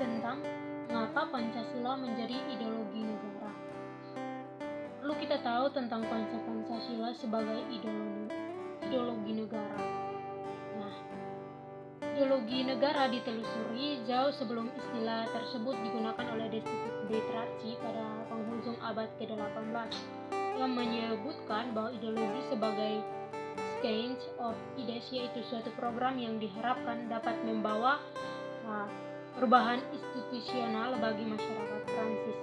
tentang mengapa Pancasila menjadi ideologi negara. Perlu kita tahu tentang konsep Pancasila sebagai ideologi negara. Nah, ideologi negara ditelusuri jauh sebelum istilah tersebut digunakan oleh Destrarchi pada penghujung abad ke-18 yang menyebutkan bahwa ideologi sebagai exchange of ideas, yaitu suatu program yang diharapkan dapat membawa perubahan institusional bagi masyarakat Prancis.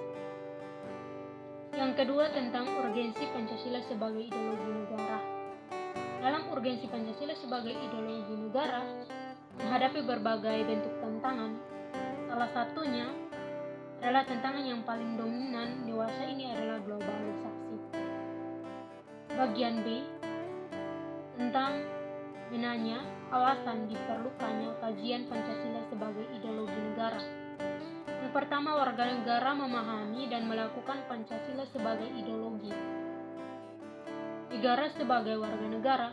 Yang kedua, tentang urgensi Pancasila sebagai ideologi negara. Dalam urgensi Pancasila sebagai ideologi negara menghadapi berbagai bentuk tantangan, salah satunya adalah tantangan yang paling dominan dewasa ini adalah globalisasi. Bagian B tentang menanya alasan diperlukannya kajian Pancasila sebagai ideologi negara. Yang pertama, warga negara memahami dan melakukan Pancasila sebagai ideologi. Negara sebagai warga negara,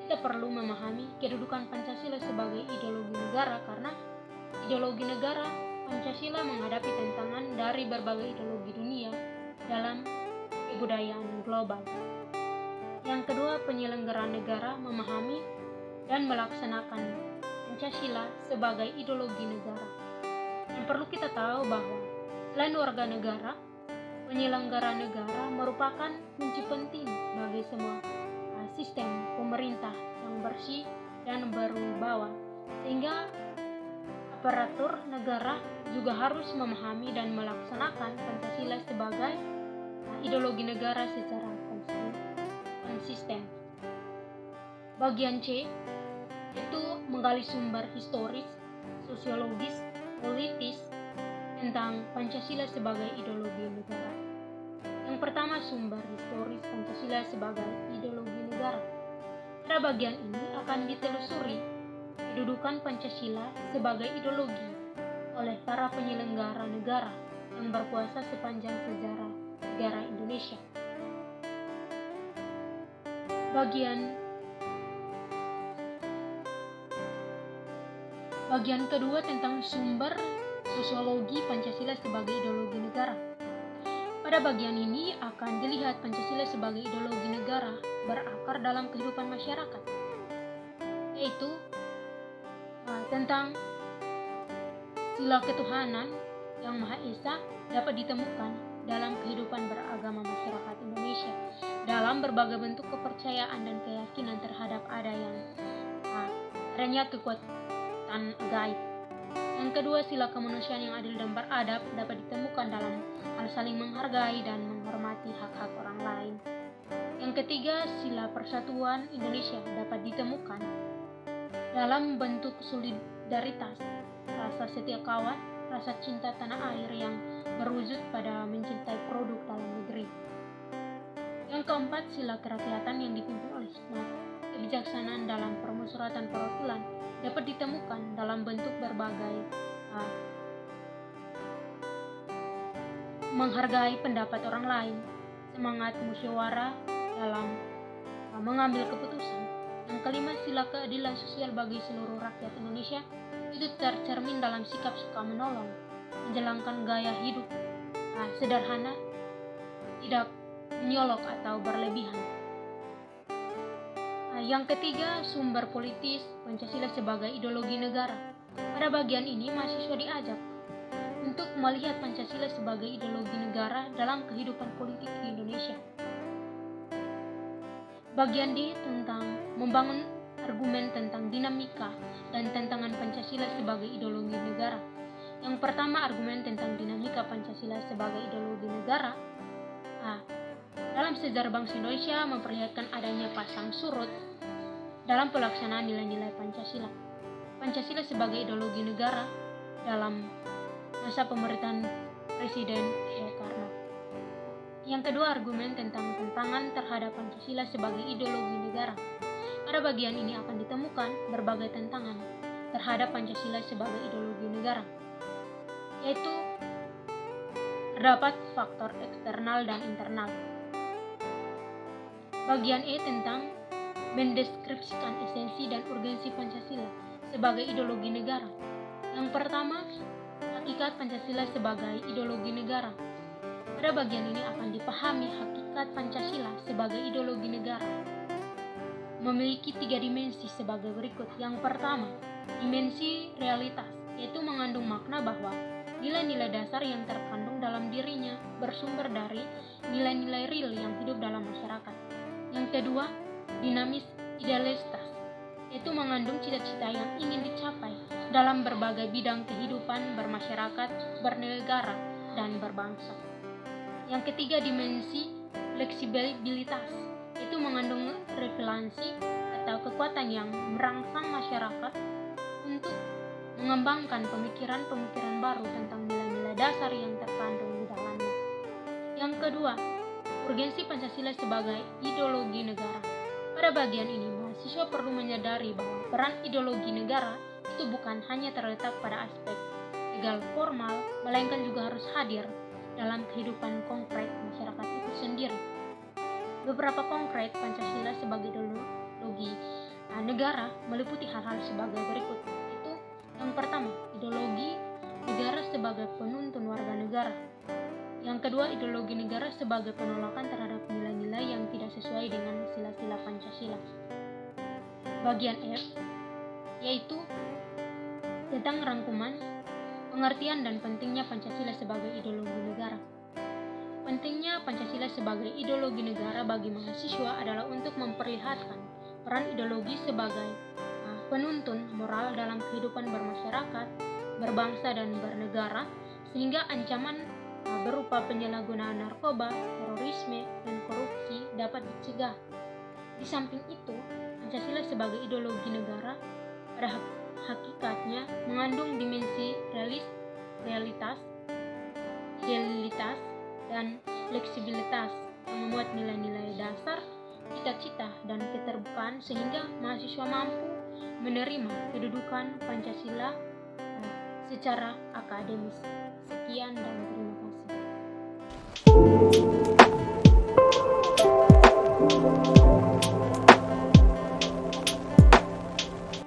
kita perlu memahami kedudukan Pancasila sebagai ideologi negara karena ideologi negara Pancasila menghadapi tantangan dari berbagai ideologi dunia dalam kebudayaan global. Yang kedua, penyelenggara negara memahami dan melaksanakan Pancasila sebagai ideologi negara. Yang perlu kita tahu bahwa selain warga negara, penyelenggara negara merupakan kunci penting bagi semua sistem pemerintah yang bersih dan berwibawa, sehingga aparatur negara juga harus memahami dan melaksanakan Pancasila sebagai ideologi negara secara konsisten. Bagian C itu menggali sumber historis, sosiologis, politis tentang Pancasila sebagai ideologi negara. Yang pertama, sumber historis Pancasila sebagai ideologi negara. Pada bagian ini akan ditelusuri kedudukan Pancasila sebagai ideologi oleh para penyelenggara negara yang berkuasa sepanjang sejarah negara Indonesia. Bagian kedua tentang sumber sosiologi Pancasila sebagai ideologi negara. Pada bagian ini akan dilihat Pancasila sebagai ideologi negara berakar dalam kehidupan masyarakat, yaitu tentang sila ketuhanan yang Maha Esa dapat ditemukan dalam kehidupan beragama masyarakat Indonesia dalam berbagai bentuk kepercayaan dan keyakinan terhadap adanya kekuatan gaib. Yang kedua, sila kemanusiaan yang adil dan beradab dapat ditemukan dalam hal saling menghargai dan menghormati hak-hak orang lain. Yang ketiga, sila persatuan Indonesia dapat ditemukan dalam bentuk solidaritas, rasa setia kawan, rasa cinta tanah air yang berwujud pada mencintai produk dalam negeri. Yang keempat, sila kerakyatan yang dipimpin oleh hikmat kebijaksanaan dalam permusyawaratan perwakilan dapat ditemukan dalam bentuk berbagai menghargai pendapat orang lain, semangat musyawarah dalam mengambil keputusan. Yang kelima, sila keadilan sosial bagi seluruh rakyat Indonesia itu tercermin dalam sikap suka menolong, menjalankan gaya hidup sederhana, tidak menyolok atau berlebihan. Yang ketiga, sumber politis Pancasila sebagai ideologi negara. Pada bagian ini mahasiswa diajak untuk melihat Pancasila sebagai ideologi negara dalam kehidupan politik di Indonesia. Bagian D tentang membangun argumen tentang dinamika dan tantangan Pancasila sebagai ideologi negara. Yang pertama, argumen tentang dinamika Pancasila sebagai ideologi negara. Dalam sejarah bangsa Indonesia memperlihatkan adanya pasang surut dalam pelaksanaan nilai-nilai Pancasila. Pancasila sebagai ideologi negara dalam masa pemerintahan Presiden Soekarno. Yang kedua, argumen tentang tantangan terhadap Pancasila sebagai ideologi negara. Pada bagian ini akan ditemukan berbagai tantangan terhadap Pancasila sebagai ideologi negara, yaitu terdapat faktor eksternal dan internal. Bagian E tentang mendeskripsikan esensi dan urgensi Pancasila sebagai ideologi negara. Yang pertama, hakikat Pancasila sebagai ideologi negara. Pada bagian ini akan dipahami hakikat Pancasila sebagai ideologi negara. Memiliki 3 dimensi sebagai berikut. Yang pertama, dimensi realitas, yaitu mengandung makna bahwa nilai-nilai dasar yang terkandung dalam dirinya bersumber dari nilai-nilai real yang hidup dalam masyarakat. Yang kedua, dinamis idealitas, yaitu mengandung cita-cita yang ingin dicapai dalam berbagai bidang kehidupan bermasyarakat, bernegara, dan berbangsa. Yang ketiga, dimensi fleksibilitas, yaitu mengandung relevansi atau kekuatan yang merangsang masyarakat untuk mengembangkan pemikiran-pemikiran baru tentang nilai-nilai dasar yang terkandung di dalamnya. Yang kedua, urgensi Pancasila sebagai ideologi negara. Pada bagian ini, mahasiswa perlu menyadari bahwa peran ideologi negara itu bukan hanya terletak pada aspek legal formal, melainkan juga harus hadir dalam kehidupan konkret masyarakat itu sendiri. Beberapa konkret Pancasila sebagai ideologi negara meliputi hal-hal sebagai berikut. Itu yang pertama, ideologi negara sebagai penuntun warga negara. Yang kedua, ideologi negara sebagai penolakan terhadap nilai-nilai yang tidak sesuai dengan sila-sila Pancasila. Bagian F, yaitu tentang rangkuman pengertian dan pentingnya Pancasila sebagai ideologi negara. Pentingnya Pancasila sebagai ideologi negara bagi mahasiswa adalah untuk memperlihatkan peran ideologi sebagai penuntun moral dalam kehidupan bermasyarakat, berbangsa, dan bernegara, sehingga ancaman berupa penyalahgunaan narkoba, terorisme, dan korupsi dapat dicegah. Di samping itu, Pancasila sebagai ideologi negara pada hakikatnya mengandung dimensi realitas, idealitas, dan fleksibilitas yang memuat nilai-nilai dasar, cita-cita, dan keterbukaan sehingga mahasiswa mampu menerima kedudukan Pancasila secara akademis. Sekian dan terima kasih.